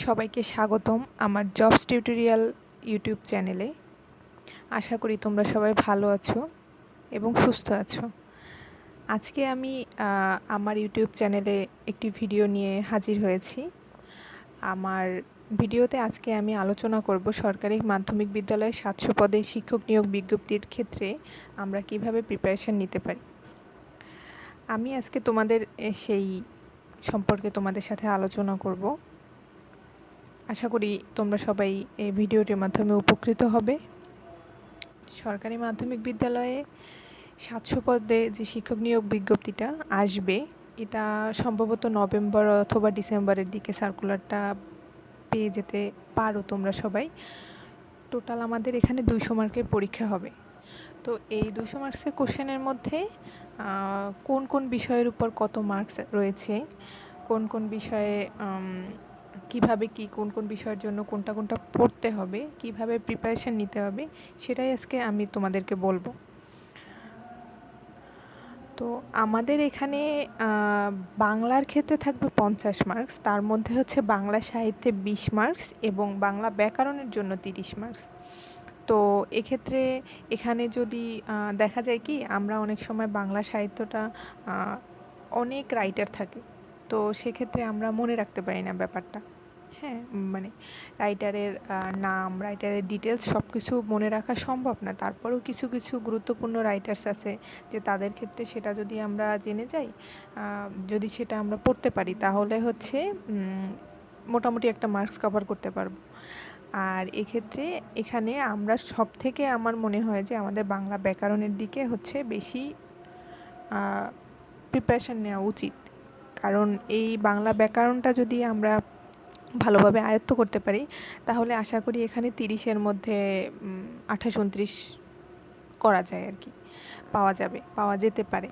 সবাইকে স্বাগতম আমার জবস টিউটোরিয়াল ইউটিউব চ্যানেলে। আশা করি তোমরা সবাই ভালো আছো এবং সুস্থ আছো। আজকে আমি আমার ইউটিউব চ্যানেলে একটি ভিডিও নিয়ে হাজির হয়েছি। আমার ভিডিওতে আজকে আমি আলোচনা করব সরকারি মাধ্যমিক বিদ্যালয়ে 700 পদে শিক্ষক নিয়োগ বিজ্ঞপ্তির ক্ষেত্রে আমরা কিভাবে প্রিপারেশন নিতে পারি। আমি আজকে তোমাদের সেই সম্পর্কে তোমাদের সাথে আলোচনা করব। আশা করি তোমরা সবাই এই ভিডিওটির মাধ্যমে উপকৃত হবে। সরকারি মাধ্যমিক বিদ্যালয়ে 700 পদে যে শিক্ষক নিয়োগ বিজ্ঞপ্তিটা আসবে, এটা সম্ভবত নভেম্বর অথবা ডিসেম্বরের দিকে সার্কুলারটা পেয়ে যেতে পারো তোমরা সবাই। টোটাল আমাদের এখানে 200 মার্কের পরীক্ষা হবে। তো এই 200 মার্কসের কোশ্চেনের মধ্যে কোন কোন বিষয়ের উপর কত মার্কস রয়েছে, কোন কোন বিষয়ে কিভাবে কোন কোন বিষয়ের জন্য কোনটা কোনটা পড়তে হবে, কিভাবে প্রিপারেশন নিতে হবে, সেটাই আজকে আমি তোমাদেরকে বলবো। তো আমাদের এখানে বাংলার ক্ষেত্রে থাকবে 50 মার্কস, তার মধ্যে হচ্ছে বাংলা সাহিত্যে 20 মার্কস এবং বাংলা ব্যাকরণের জন্য 30 মার্কস। তো এক্ষেত্রে এখানে যদি দেখা যায় কি, আমরা অনেক সময় বাংলা সাহিত্যটা অনেক রাইটার থাকে, তো সেক্ষেত্রে আমরা মনে রাখতে পারি না ব্যাপারটা। হ্যাঁ, মানে রাইটারের নাম, রাইটারের ডিটেলস সব কিছু মনে রাখা সম্ভব না। তারপরেও কিছু কিছু গুরুত্বপূর্ণ রাইটার্স আছে যে তাদের ক্ষেত্রে সেটা যদি আমরা জেনে যাই, যদি সেটা আমরা পড়তে পারি, তাহলে হচ্ছে মোটামুটি একটা মার্কস কভার করতে পারবো। আর এক্ষেত্রে এখানে আমরা সব থেকে আমার মনে হয় যে আমাদের বাংলা ব্যাকরণের দিকে হচ্ছে বেশি প্রিপারেশন নেওয়া উচিত। কারণ এই বাংলা ব্যাকরণটা যদি আমরা ভালোভাবে আয়ত্ত করতে পারি, তাহলে আশা করি এখানে 30-এর মধ্যে 28-29 করা যায় আর কি, পাওয়া যেতে পারে।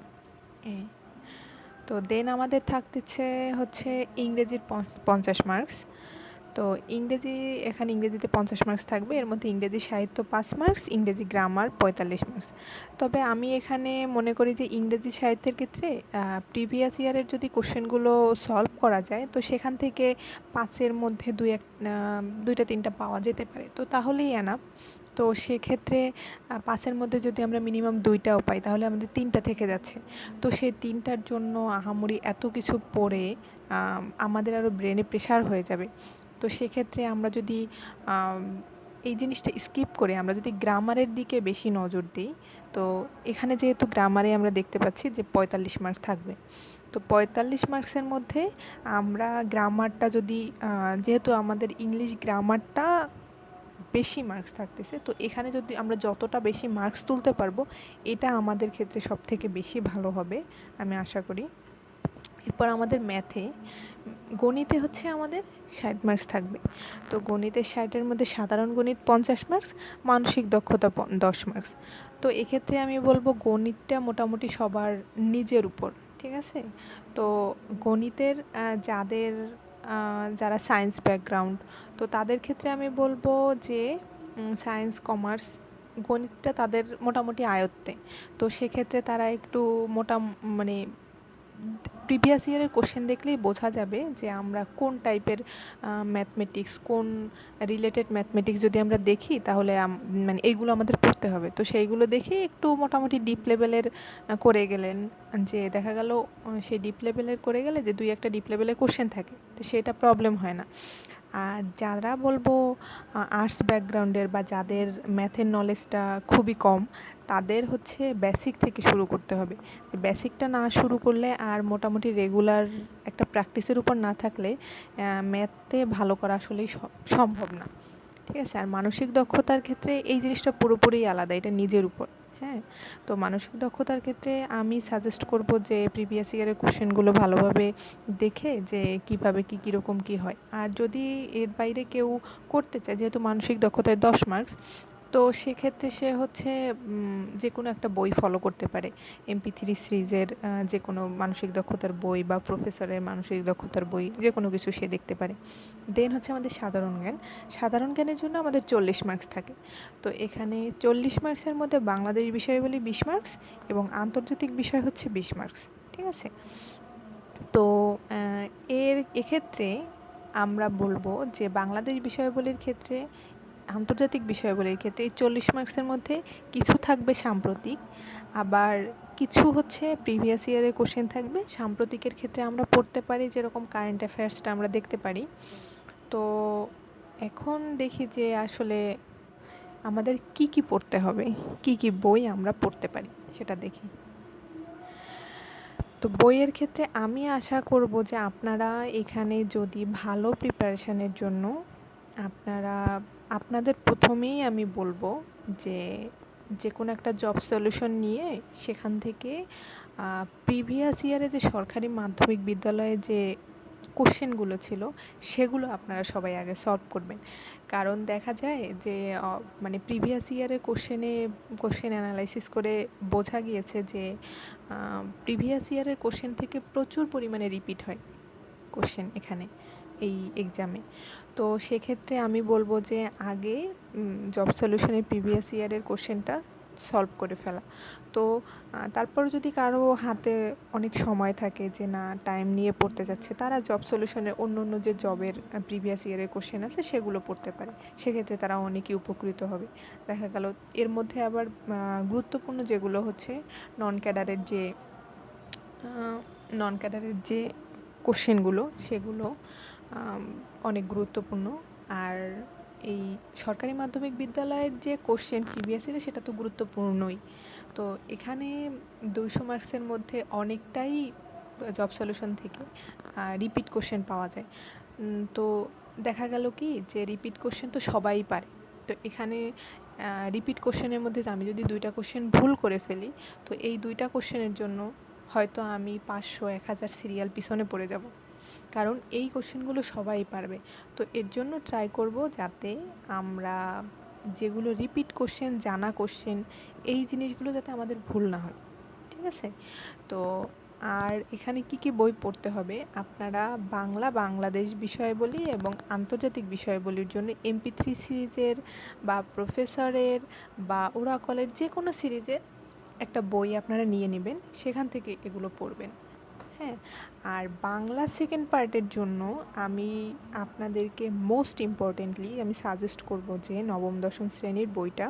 তো দেন আমাদের থাকতেছে হচ্ছে ইংরেজির 50 মার্কস। তো এখানে ইংরেজিতে 50 মার্কস থাকবে, এর মধ্যে ইংরেজি সাহিত্য 5 মার্কস, ইংরেজি গ্রামার 45 মার্কস। তবে আমি এখানে মনে করি যে ইংরেজি সাহিত্যের ক্ষেত্রে প্রিভিয়াস ইয়ারের যদি কোশ্চেনগুলো সলভ করা যায়, তো সেখান থেকে 5-এর মধ্যে 2-3টা পাওয়া যেতে পারে, তো তাহলেই এনাফ। তো সেক্ষেত্রে 5-এর মধ্যে যদি আমরা মিনিমাম 2টাও পাই, তাহলে আমাদের 3টা থেকে যাচ্ছে। তো সেই 3টার জন্য আহামরি এত কিছু পড়ে আমাদের আরও ব্রেনে প্রেশার হয়ে যাবে। তো সেক্ষেত্রে আমরা যদি এই জিনিসটা স্কিপ করে আমরা যদি গ্রামারের দিকে বেশি নজর দিই, তো এখানে যেহেতু গ্রামারে আমরা দেখতে পাচ্ছি যে 45 মার্কস থাকবে, তো 45 মার্কসের মধ্যে আমরা গ্রামারটা যদি যেহেতু আমাদের ইংলিশ গ্রামারটা বেশি মার্কস থাকতেছে, তো এখানে যদি আমরা যতটা বেশি মার্কস তুলতে পারবো, এটা আমাদের ক্ষেত্রে সবথেকে বেশি ভালো হবে আমি আশা করি। এরপর আমাদের গণিতে হচ্ছে আমাদের 60 মার্কস থাকবে। তো গণিতে 60-এর মধ্যে সাধারণ গণিত 50 মার্কস, মানসিক দক্ষতা 10 মার্কস। তো এক্ষেত্রে আমি বলবো গণিতটা মোটামুটি সবার নিজের উপর, ঠিক আছে। তো গণিতের যারা সায়েন্স ব্যাকগ্রাউন্ড, তো তাদের ক্ষেত্রে আমি বলবো যে সায়েন্স, কমার্স, গণিতটা তাদের মোটামুটি আয়ত্তে। তো সেক্ষেত্রে তারা একটু মানে প্রিভিয়াস ইয়ারের কোশ্চেন দেখলেই বোঝা যাবে যে আমরা কোন টাইপের ম্যাথমেটিক্স, কোন রিলেটেড ম্যাথমেটিক্স যদি আমরা দেখি, তাহলে মানে এইগুলো আমাদের পড়তে হবে। তো সেইগুলো দেখে একটু মোটামুটি ডিপ লেভেলের করে গেলেন, যে দেখা গেল সেই ডিপ লেভেলের করে গেলে যে 2-একটা ডিপ লেভেলের কোশ্চেন থাকে, তো সেটা প্রবলেম হয় না। আর যারা বলবো আর্টস ব্যাকগ্রাউন্ডের বা যাদের ম্যাথের নলেজটা খুবই কম, তাদের হচ্ছে বেসিক থেকে শুরু করতে হবে। বেসিকটা না শুরু করলে আর মোটামুটি রেগুলার একটা প্র্যাকটিসের উপর না থাকলে ম্যাথে ভালো করা আসলেই সম্ভব না, ঠিক আছে। আর মানসিক দক্ষতার ক্ষেত্রে এই জিনিসটা পুরোপুরি আলাদা, এটা নিজের উপর। হ্যাঁ, তো মানসিক দক্ষতার ক্ষেত্রে আমি সাজেস্ট করব যে প্রিভিয়াস ইয়ারের কোশ্চেনগুলো ভালোভাবে দেখে যে কীভাবে কীরকম কী হয়। আর যদি এর বাইরে কেউ করতে চায়, যেহেতু মানসিক দক্ষতায় 10 মার্কস, তো সেক্ষেত্রে সে হচ্ছে যে কোনো একটা বই ফলো করতে পারে। MP3 সিরিজের যে কোনো মানসিক দক্ষতার বই বা প্রফেসরের মানসিক দক্ষতার বই, যে কোনো কিছু সে দেখতে পারে। দেন হচ্ছে আমাদের সাধারণ জ্ঞানের জন্য আমাদের 40 মার্কস থাকে। তো এখানে 40 মার্কসের মধ্যে বাংলাদেশ বিষয়াবলী 20 মার্কস এবং আন্তর্জাতিক বিষয় হচ্ছে 20 মার্কস, ঠিক আছে। তো এক্ষেত্রে আমরা বলবো যে বাংলাদেশ বিষয়াবলীর ক্ষেত্রে, আন্তর্জাতিক বিষয়াবলীর ক্ষেত্রে এই 40 মার্কসের মধ্যে কিছু থাকবে সাম্প্রতিক, আবার কিছু হচ্ছে প্রিভিয়াস ইয়ারের কোশ্চেন থাকবে। সাম্প্রতিকের ক্ষেত্রে আমরা পড়তে পারি যেরকম কারেন্ট অ্যাফেয়ার্সটা আমরা দেখতে পারি। তো এখন দেখি যে আসলে আমাদের কি কি পড়তে হবে, কি কি বই আমরা পড়তে পারি সেটা দেখি। তো বইয়ের ক্ষেত্রে আমি আশা করব যে আপনারা এখানে যদি ভালো প্রিপারেশানের জন্য আপনারা আপনাদের প্রথমেই আমি বলবো যে যে কোনো একটা জব সলিউশন নিয়ে সেখান থেকে প্রিভিয়াস ইয়ারে যে সরকারি মাধ্যমিক বিদ্যালয়ে যে কোশ্চেনগুলো ছিল সেগুলো আপনারা সবাই আগে সলভ করবেন। কারণ দেখা যায় যে মানে প্রিভিয়াস ইয়ারের কোশ্চেন অ্যানালাইসিস করে বোঝা গিয়েছে যে প্রিভিয়াস ইয়ারের কোশ্চেন থেকে প্রচুর পরিমাণে রিপিট হয় কোশ্চেন এখানে এই এক্সামে। তো সেক্ষেত্রে আমি বলবো যে আগে জব সলিউশনের প্রিভিয়াস ইয়ারের কোশ্চেনটা সলভ করে ফেলা। তো তারপর যদি কারো হাতে অনেক সময় থাকে যে না টাইম নিয়ে পড়তে যাচ্ছে, তারা জব সলিউশনের অন্য অন্য যে জবের প্রিভিয়াস ইয়ারের কোশ্চেন আছে সেগুলো পড়তে পারে। সেক্ষেত্রে তারা অনেকই উপকৃত হবে। দেখা গেল এর মধ্যে আবার গুরুত্বপূর্ণ যেগুলো হচ্ছে নন ক্যাডারের যে কোশ্চেনগুলো সেগুলো অনেক গুরুত্বপূর্ণ। আর এই সরকারি মাধ্যমিক বিদ্যালয়ের যে কোশ্চেন প্রিভিয়াস ইয়ারে সেটা তো গুরুত্বপূর্ণই। তো এখানে 200 মার্কসের মধ্যে অনেকটাই জব সলিউশন থেকে রিপিট কোশ্চেন পাওয়া যায়। তো দেখা গেল কি যে রিপিট কোশ্চেন তো সবাই পারে। তো এখানে রিপিট কোশ্চেনের মধ্যে আমি যদি 2টা কোশ্চেন ভুল করে ফেলি, তো এই 2টা কোশ্চেনের জন্য হয়তো আমি 500-1000 সিরিয়াল পিছনে পড়ে যাব, কারণ এই কোশ্চেনগুলো সবাই পারবে। তো এর জন্য ট্রাই করব যাতে আমরা যেগুলো রিপিট কোশ্চেন, জানা কোশ্চেন, এই জিনিসগুলো যাতে আমাদের ভুল না হয়। ঠিক আছে? তো আর এখানে কি কি বই পড়তে হবে, আপনারা বাংলাদেশ বিষয়াবলী এবং আন্তর্জাতিক বিষয়াবলীর জন্য MP3 সিরিজের বা প্রফেসরের বা ওরাকলের যে কোনো সিরিজের একটা বই আপনারা নিয়ে নেবেন, সেখান থেকে এগুলো পড়বেন। হ্যাঁ, আর বাংলা সেকেন্ড পার্টের জন্য আমি আপনাদেরকে মোস্ট ইম্পর্টেন্টলি আমি সাজেস্ট করব যে নবম দশম শ্রেণীর বইটা,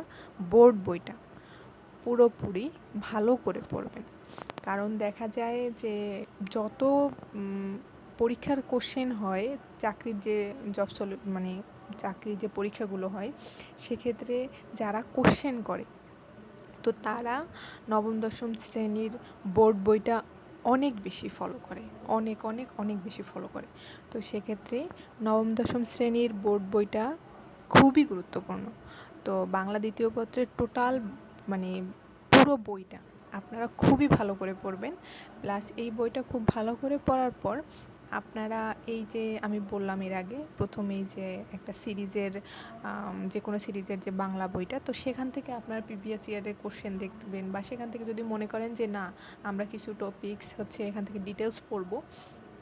বোর্ড বইটা পুরোপুরি ভালো করে পড়বেন। কারণ দেখা যায় যে যত পরীক্ষার কোশ্চেন হয়, চাকরির যে মানে চাকরির যে পরীক্ষাগুলো হয়, সেক্ষেত্রে যারা কোশ্চেন করে তো তারা নবম দশম শ্রেণীর বোর্ড বইটা অনেক বেশি ফলো করে, অনেক অনেক অনেক বেশি ফলো করে। তো সেক্ষেত্রে নবম দশম শ্রেণীর বোর্ড বইটা খুবই গুরুত্বপূর্ণ। তো বাংলা দ্বিতীয় পত্রের টোটাল মানে পুরো বইটা আপনারা খুবই ভালো করে পড়বেন। প্লাস এই বইটা খুব ভালো করে পড়ার পর আপনারা এই যে আমি বললাম এর আগে প্রথমেই যে একটা সিরিজের যে কোনো সিরিজের যে বাংলা বইটা, তো সেখান থেকে আপনারা প্রিভিয়াস ইয়ারের কোশ্চেন দেখবেন, বা সেখান থেকে যদি মনে করেন যে না আমরা কিছু টপিকস হচ্ছে এখান থেকে ডিটেলস পড়বো,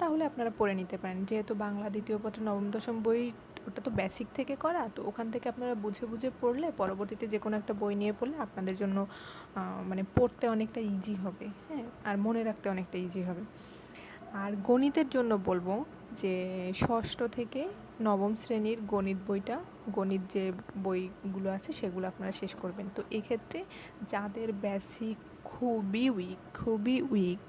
তাহলে আপনারা পড়ে নিতে পারেন। যেহেতু বাংলা দ্বিতীয় পত্র নবম দশম বই ওটা তো বেসিক থেকে করা, তো ওখান থেকে আপনারা বুঝে বুঝে পড়লে পরবর্তীতে যে কোনো একটা বই নিয়ে পড়লে আপনাদের জন্য মানে পড়তে অনেকটা ইজি হবে। হ্যাঁ, আর মনে রাখতে অনেকটা ইজি হবে। আর গণিতের জন্য বলবো যে ষষ্ঠ থেকে নবম শ্রেণীর গণিত বইটা, গণিত যে বইগুলো আছে সেগুলো আপনারা শেষ করবেন। তো এক্ষেত্রে যাদের বেসিক খুবই উইক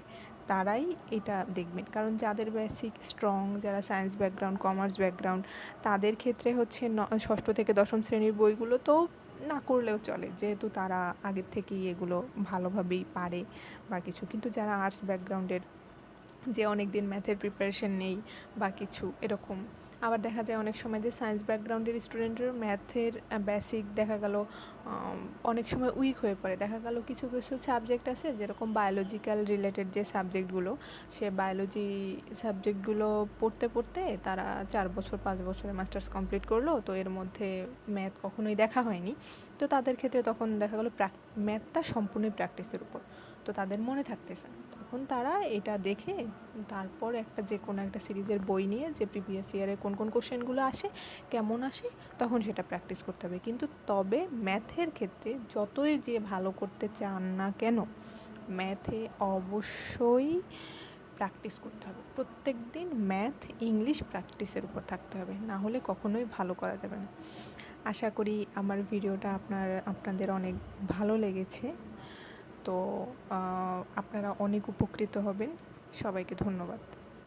তারাই এটা দেখবেন। কারণ যাদের বেসিক স্ট্রং, যারা সায়েন্স ব্যাকগ্রাউন্ড, কমার্স ব্যাকগ্রাউন্ড, তাদের ক্ষেত্রে হচ্ছে ষষ্ঠ থেকে দশম শ্রেণীর বইগুলো তো না করলেও চলে, যেহেতু তারা আগের থেকেই এগুলো ভালোভাবেই পারে বা কিছু। কিন্তু যারা আর্টস ব্যাকগ্রাউন্ডের, যে অনেক দিন ম্যাথের প্রিপারেশন নেই বা কিছু এরকম, আবার দেখা যায় অনেক সময় যে সায়েন্স ব্যাকগ্রাউন্ডের স্টুডেন্টের ম্যাথের বেসিক দেখা গেল অনেক সময় উইক হয়ে পড়ে। দেখা গেল কিছু কিছু সাবজেক্ট আছে যেরকম বায়োলজিক্যাল রিলেটেড যে সাবজেক্টগুলো, সে বায়োলজি সাবজেক্টগুলো পড়তে পড়তে তারা 4 বছর 5 বছরে মাস্টার্স কমপ্লিট করলো, তো এর মধ্যে ম্যাথ কখনোই দেখা হয়নি। তো তাদের ক্ষেত্রে তখন দেখা গেলো ম্যাথটা সম্পূর্ণই প্র্যাকটিসের উপর, তো তাদের মনে থাকতেছে না। তখন তারা এটা দেখে তারপর যে কোনো একটা সিরিজের বই নিয়ে যে প্রিভিয়াস ইয়ারের কোন কোন কোশ্চেনগুলো আসে, কেমন আসে, তখন সেটা প্র্যাকটিস করতে হবে। কিন্তু তবে ম্যাথের ক্ষেত্রে যতই যে ভালো করতে চান না কেন, ম্যাথে অবশ্যই প্র্যাকটিস করতে হবে। প্রত্যেক দিন ম্যাথ ইংলিশ প্র্যাকটিসের উপর থাকতে হবে, না হলে কখনোই ভালো করা যাবে না। আশা করি আমার ভিডিওটা আপনাদের অনেক ভালো লেগেছে। তো আপনারা অনেক উপকৃত হবেন। সবাইকে ধন্যবাদ।